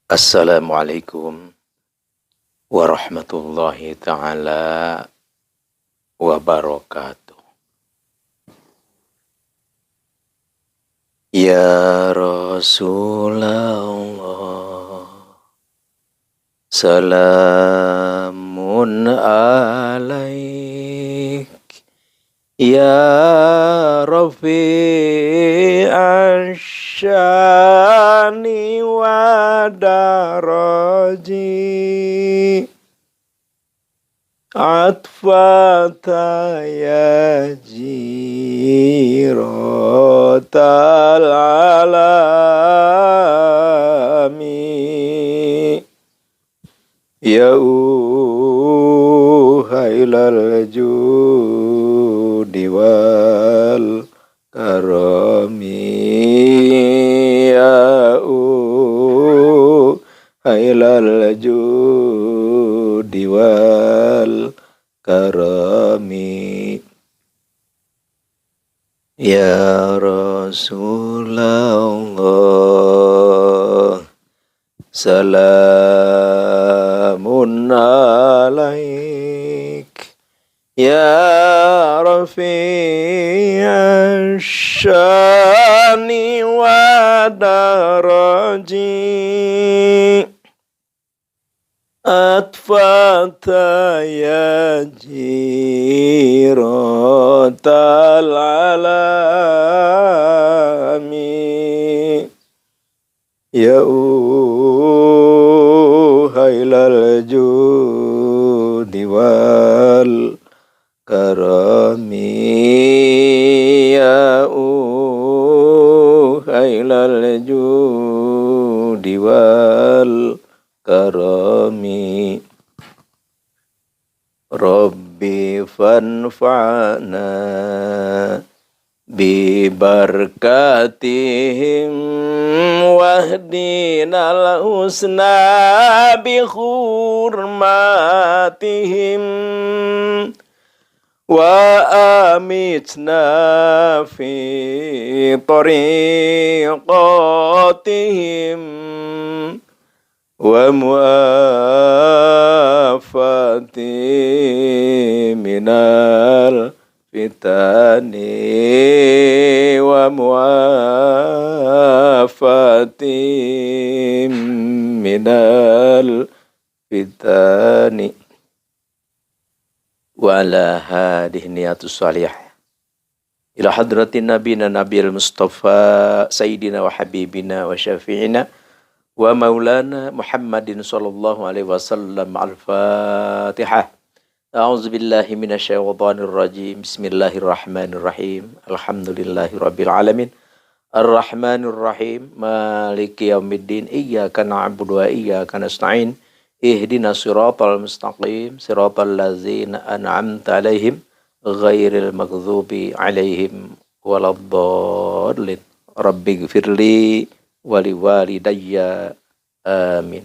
Assalamualaikum warahmatullahi ta'ala wabarakatuh. Ya Rasulullah, salamun alaik. Ya Rafi'ash syani wa daraji, atfata ya jiratal alami, ya uhailal judi wal karami, ya uhailal judi wal karami, ya Rasulullah, salamun alaik. Ya Rafi'ash syani wa daraji, atfata ya jiratal alami, ya uhailal judi wal karami, ya uhailal judi wal karami, Rabbi fanfa'na bi barakatihim wahdinal husna bi hurmatihim wa amitna fi tariqatihim wa muafati minal fitani wa muafati minal fitani wa ala hadhihi niyatus salihah ila hadratin nabiyina nabiyil mustafa sayyidina wa habibina wa syafi'ina wa maulana Muhammadin sallallahu alaihi wasallam. Al-Fatihah. A'udzu billahi minasyaitonir rajim. Bismillahirrahmanirrahim. Alhamdulillahirabbil alamin. Arrahmanir rahim. Maliki yaumiddin. Iyyaka na'budu wa iyyaka nasta'in. Ihdinas siratal mustaqim. Siratal ladzina an'amta 'alaihim ghairil maghdubi 'alaihim waladdallin. Rabbighfirli wali walidayya amin.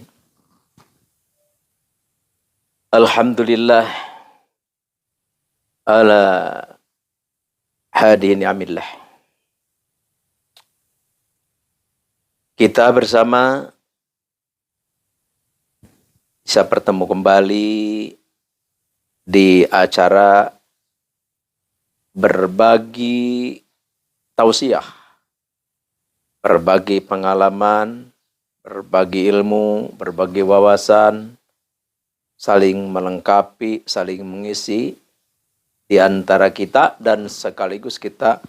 Alhamdulillah ala hadihi ni'amillah. Kita bersama bisa bertemu kembali di acara berbagi tausiah, berbagi pengalaman, berbagi ilmu, berbagi wawasan, saling melengkapi, saling mengisi di antara kita dan sekaligus kita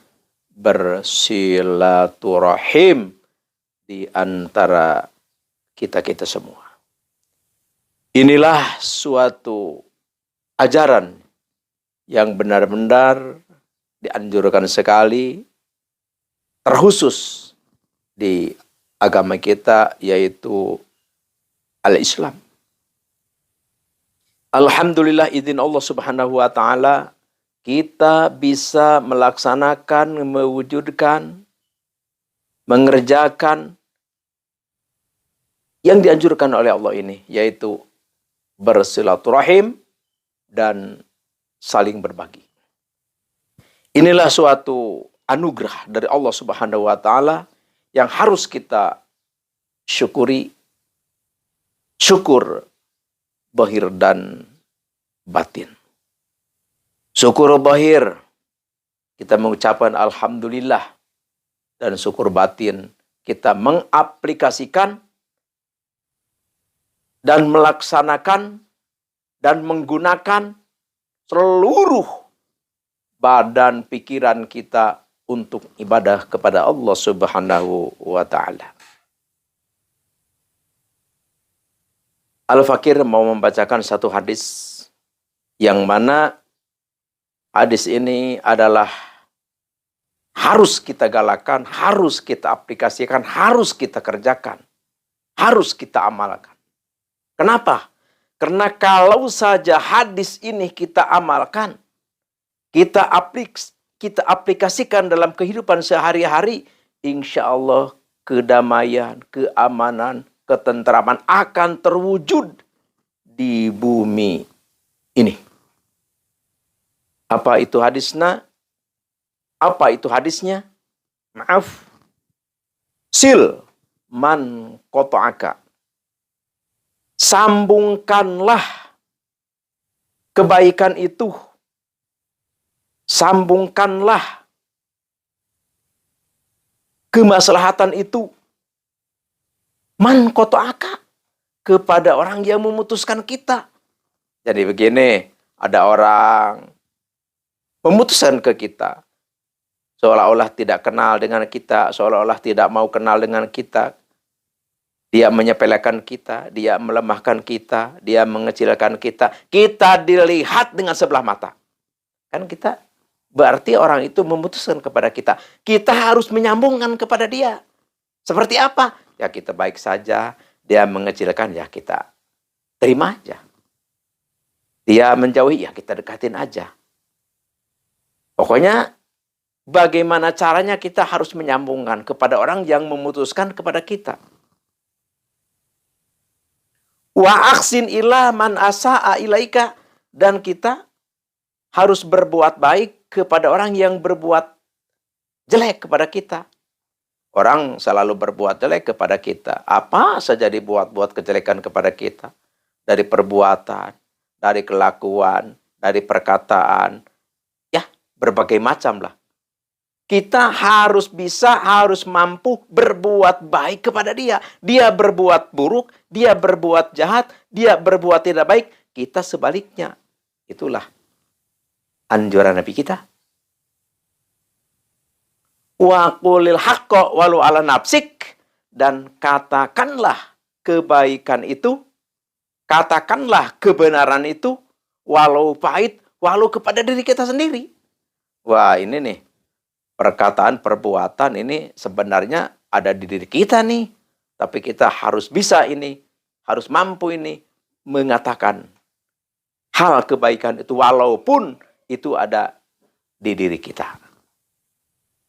bersilaturahim di antara kita-kita semua. Inilah suatu ajaran yang benar-benar dianjurkan sekali, terkhusus di agama kita, yaitu al-Islam. Alhamdulillah izin Allah subhanahu wa ta'ala, kita bisa melaksanakan, mewujudkan, mengerjakan yang dianjurkan oleh Allah ini, yaitu bersilaturahim dan saling berbagi. Inilah suatu anugerah dari Allah Subhanahu wa taala yang harus kita syukuri syukur zahir dan batin. Syukur zahir, kita mengucapkan alhamdulillah, dan syukur batin, kita mengaplikasikan dan melaksanakan dan menggunakan seluruh badan pikiran kita untuk ibadah kepada Allah Subhanahu wa Ta'ala. Al-Fakir mau membacakan satu hadis yang mana hadis ini adalah harus kita galakan, harus kita aplikasikan, harus kita kerjakan, harus kita amalkan. Kenapa? Karena kalau saja hadis ini kita amalkan, kita aplikasikan dalam kehidupan sehari-hari, insya Allah kedamaian, keamanan, ketentraman akan terwujud di bumi ini. Apa itu hadisnya? Apa itu hadisnya? Maaf. Sil man qata'aka. Sambungkanlah kebaikan itu. Sambungkanlah kemaslahatan itu. Man qata'aka, kepada orang yang memutuskan kita. Jadi begini, ada orang memutuskan ke kita, seolah-olah tidak kenal dengan kita, seolah-olah tidak mau kenal dengan kita. Dia menyepelekan kita, dia melemahkan kita, dia mengecilkan kita. Kita dilihat dengan sebelah mata. Kan kita, berarti orang itu memutuskan kepada kita. Kita harus menyambungkan kepada dia. Seperti apa? Ya kita baik saja. Dia mengecilkan, ya kita terima aja. Dia menjauhi, ya kita dekatin aja. Pokoknya bagaimana caranya kita harus menyambungkan kepada orang yang memutuskan kepada kita. Wa aksin ila man asa'a ilaika, dan kita harus berbuat baik kepada orang yang berbuat jelek kepada kita. Orang selalu berbuat jelek kepada kita. Apa saja dibuat-buat kejelekan kepada kita. Dari perbuatan, dari kelakuan, dari perkataan. Ya, berbagai macam lah. Kita harus bisa, harus mampu berbuat baik kepada dia. Dia berbuat buruk, dia berbuat jahat, dia berbuat tidak baik. Kita sebaliknya. Itulah anjuran Nabi kita. Wa qulil haqqo walau ala nafsik, dan katakanlah kebaikan itu, katakanlah kebenaran itu, walau pahit, walau kepada diri kita sendiri. Wah, ini nih, perkataan, perbuatan ini sebenarnya ada di diri kita nih. Tapi kita harus bisa ini, harus mampu ini, mengatakan hal kebaikan itu, walaupun itu ada di diri kita.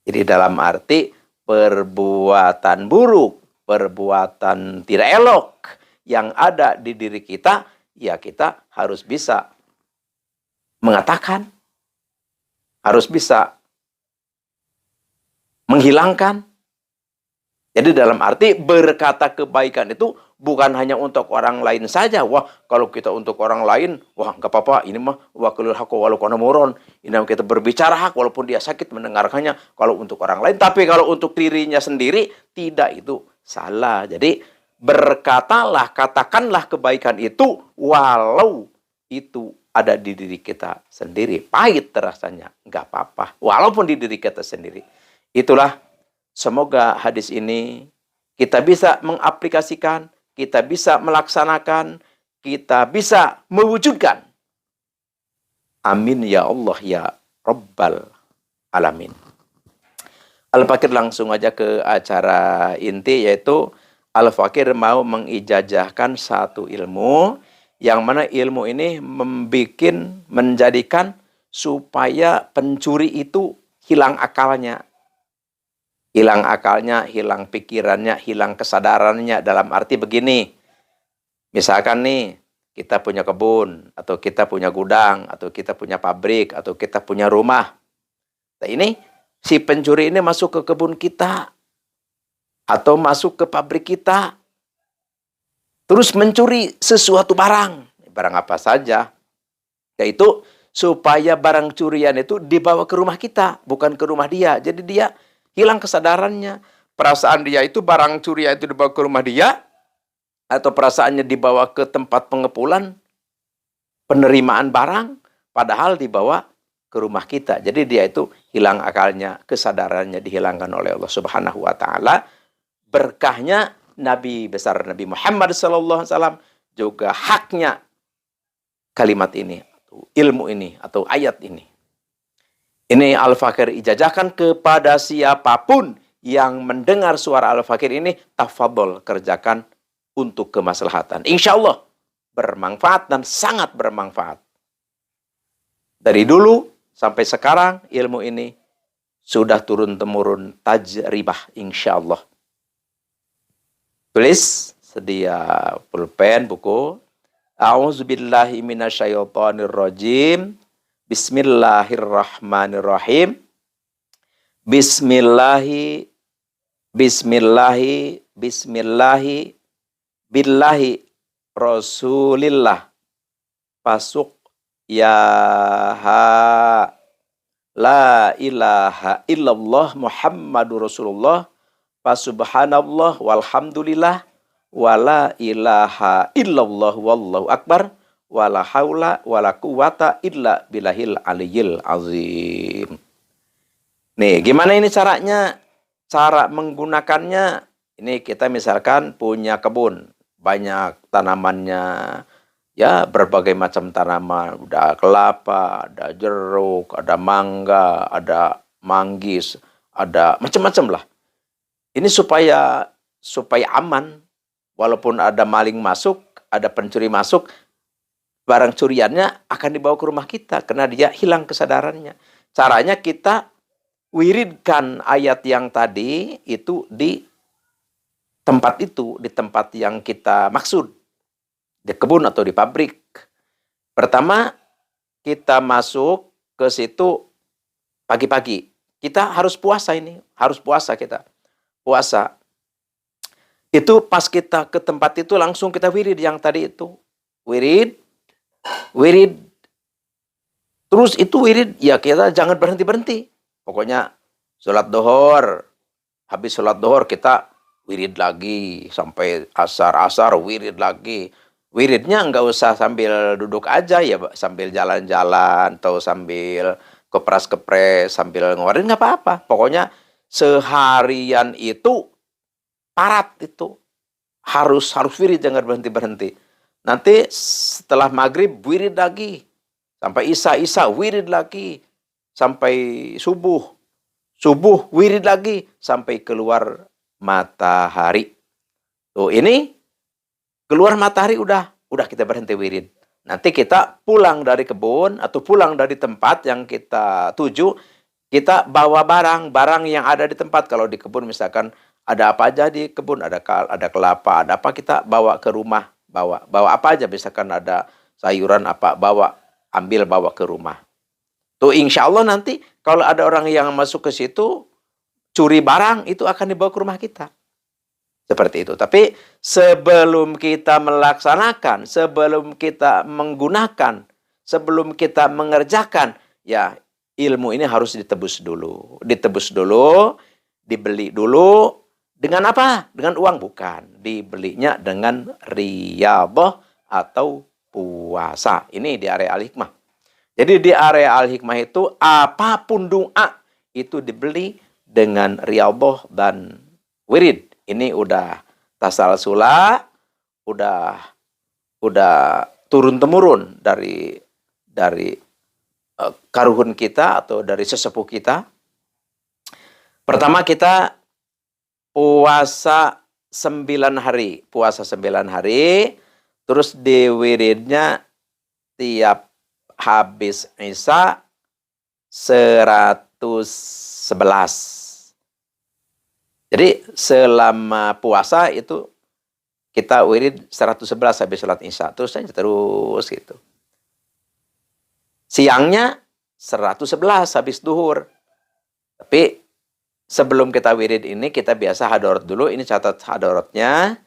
Jadi dalam arti perbuatan buruk, perbuatan tidak elok yang ada di diri kita, ya kita harus bisa mengatakan, harus bisa menghilangkan. Jadi dalam arti berkata kebaikan itu bukan hanya untuk orang lain saja. Wah, kalau kita untuk orang lain, wah nggak apa-apa. Ini mah wakilul haqq walau kana muron. Ini kita berbicara hak walaupun dia sakit mendengarkannya. Kalau untuk orang lain, tapi kalau untuk dirinya sendiri tidak, itu salah. Jadi berkatalah, katakanlah kebaikan itu walau itu ada di diri kita sendiri. Pahit rasanya, nggak apa-apa. Walaupun di diri kita sendiri. Itulah, semoga hadis ini kita bisa mengaplikasikan, kita bisa melaksanakan, kita bisa mewujudkan. Amin ya Allah ya Rabbal Alamin. Al-Fakir langsung aja ke acara inti, yaitu Al-Fakir mau mengijazahkan satu ilmu, yang mana ilmu ini menjadikan supaya pencuri itu hilang akalnya. Hilang akalnya, hilang pikirannya, hilang kesadarannya. Dalam arti begini, misalkan nih, kita punya kebun, atau kita punya gudang, atau kita punya pabrik, atau kita punya rumah. Nah ini, si pencuri ini masuk ke kebun kita, atau masuk ke pabrik kita. terus mencuri sesuatu barang apa saja, yaitu supaya barang curian itu dibawa ke rumah kita, bukan ke rumah dia. Jadi dia hilang kesadarannya. Perasaan dia itu barang curian itu dibawa ke rumah dia, atau perasaannya dibawa ke tempat pengepulan, penerimaan barang, padahal dibawa ke rumah kita. Jadi dia itu hilang akalnya, kesadarannya dihilangkan oleh Allah Subhanahu wa taala. Berkahnya Nabi besar Nabi Muhammad SAW, juga haknya kalimat ini, ilmu ini, atau ayat ini. Ini Al-Fakir ijazahkan kepada siapapun yang mendengar suara Al-Fakir ini, tafadhol kerjakan untuk kemaslahatan. Insya Allah bermanfaat dan sangat bermanfaat. Dari dulu sampai sekarang ilmu ini sudah turun-temurun tajribah, insya Allah. Tulis, sedia pulpen, buku. A'udzubillahi minasyaitonirrajim. Bismillahirrahmanirrahim. Bismillahi billahi rasulillah pasuk ya ha la ilaha illallah Muhammadur Rasulullah fasubhanallah walhamdulillah wala ilaha illallah wallahu akbar wala haula wala quwata illa billahil aliyil azim. Nih, gimana ini caranya? Cara menggunakannya, ini kita misalkan punya kebun, banyak tanamannya, ya berbagai macam tanaman, ada kelapa, ada jeruk, ada mangga, ada manggis, ada macam-macam lah. Ini supaya aman, walaupun ada maling masuk, ada pencuri masuk, barang curiannya akan dibawa ke rumah kita karena dia hilang kesadarannya. Caranya kita wiridkan ayat yang tadi itu di tempat itu, di tempat yang kita maksud, di kebun atau di pabrik. Pertama, kita masuk ke situ pagi-pagi. Kita harus puasa ini, harus puasa kita. Puasa. Itu pas kita ke tempat itu langsung kita wirid yang tadi itu. Wirid. Terus itu wirid, ya kita jangan berhenti-berhenti. Pokoknya sholat dohor, habis sholat dohor kita wirid lagi sampai asar wirid lagi. Wiridnya nggak usah sambil duduk aja ya, sambil jalan-jalan atau sambil kepres-kepres sambil ngeluarin nggak apa-apa. Pokoknya seharian itu parat itu harus wirid, jangan berhenti-berhenti. Nanti setelah maghrib wirid lagi sampai isya wirid lagi. Sampai subuh wirid lagi sampai keluar matahari. Tuh ini keluar matahari udah kita berhenti wirid. Nanti kita pulang dari kebun atau pulang dari tempat yang kita tuju, kita bawa barang yang ada di tempat. Kalau di kebun misalkan ada apa aja di kebun, ada kelapa, ada apa, kita bawa ke rumah, bawa apa aja, misalkan ada sayuran apa, ambil bawa ke rumah. Tuh insya Allah nanti kalau ada orang yang masuk ke situ, curi barang, itu akan dibawa ke rumah kita. Seperti itu. Tapi sebelum kita melaksanakan, sebelum kita menggunakan, sebelum kita mengerjakan, ya ilmu ini harus ditebus dulu. Dibeli dulu. Dengan apa? Dengan uang? Bukan. Dibelinya dengan riyadhah atau puasa. Ini di area Al-Hikmah. Jadi di area Al-Hikmah itu apapun doa itu dibeli dengan riyadhah dan wirid. Ini udah tasalsula, udah turun temurun dari karuhun kita atau dari sesepuh kita. Pertama kita puasa 9 hari, terus di wiridnya tiap habis Isya 111. Jadi selama puasa itu kita wirid 111 habis sholat Isya. Terus gitu. Siangnya 111 habis duhur. Tapi sebelum kita wirid ini kita biasa hadarat dulu. Ini catat hadaratnya.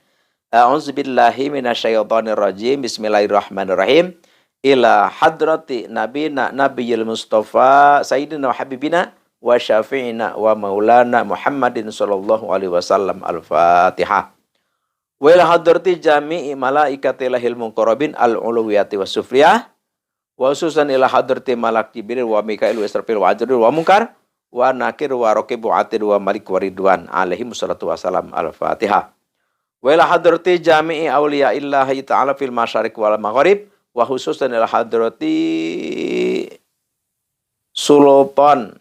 A'udzubillahi minasyaitonirrajim. Bismillahirrahmanirrahim. Ila hadrati nabina nabiyil mustafa sayyidina wa habibina wa syafi'ina wa maulana Muhammadin sallallahu alaihi wasallam. Al-Fatihah. Wa ila hadrati jami'i malaikatil muqarrabin al-uluwiyati was-sufliyah. Wa khususan ila hadrati malak Jibril wa Mikail wa Israfil wa Ajril wa Munkar wa Nakir wa Raqib wa Atid wa Malik wa Ridwan alaihi wassalatu wassalam. Al-Fatihah. Wa ila hadrati jami'i awliya illahi ta'ala fil masyariq wal maghrib wa khususan ila hadrati Sultan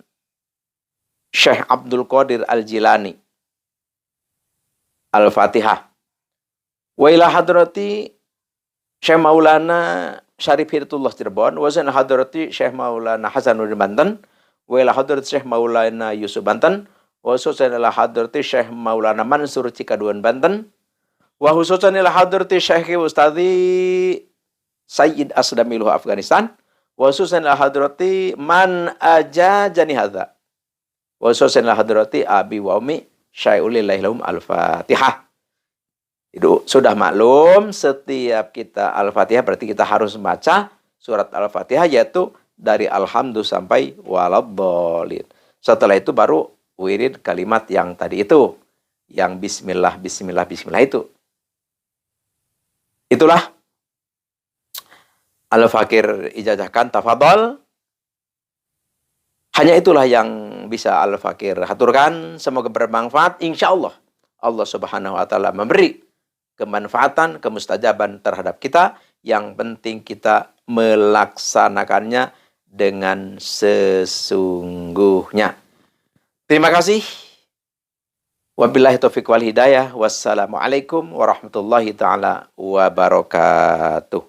Syekh Abdul Qadir Al-Jilani. Al-Fatihah. Wa ila hadrati Syekh Maulana Syarif Hidayatullah Cirebon wa ila hadrati Syekh Maulana Hasanuddin Banten wa ila hadrati Syekh Maulana Yusuf Banten wa khususan ila hadrati Syekh Maulana Mansur Cikaduan Banten wa khususan ila hadrati Syekh Ustadzi Sayyid Asdamiluh Afghanistan wa khususan ila hadrati man ajajani hadza wa khususan ila hadrati abi wa ummi syai'ulillahi lahum. Al-Fatihah. Itu sudah maklum, setiap kita Al-Fatihah berarti kita harus membaca surat Al-Fatihah, yaitu dari Alhamdu sampai Waladhdallin. Setelah itu baru wirid kalimat yang tadi itu, yang Bismillah, Bismillah, Bismillah itu. Itulah Al-Fakir ijazahkan, tafadhol. Hanya itulah yang bisa Al-Fakir haturkan. Semoga bermanfaat. Insya Allah, Allah Subhanahu wa Ta'ala memberi kemanfaatan, kemustajaban terhadap kita. Yang penting kita melaksanakannya dengan sesungguhnya. Terima kasih. Wabillahi taufiq wal hidayah. Wassalamualaikum warahmatullahi ta'ala wabarakatuh.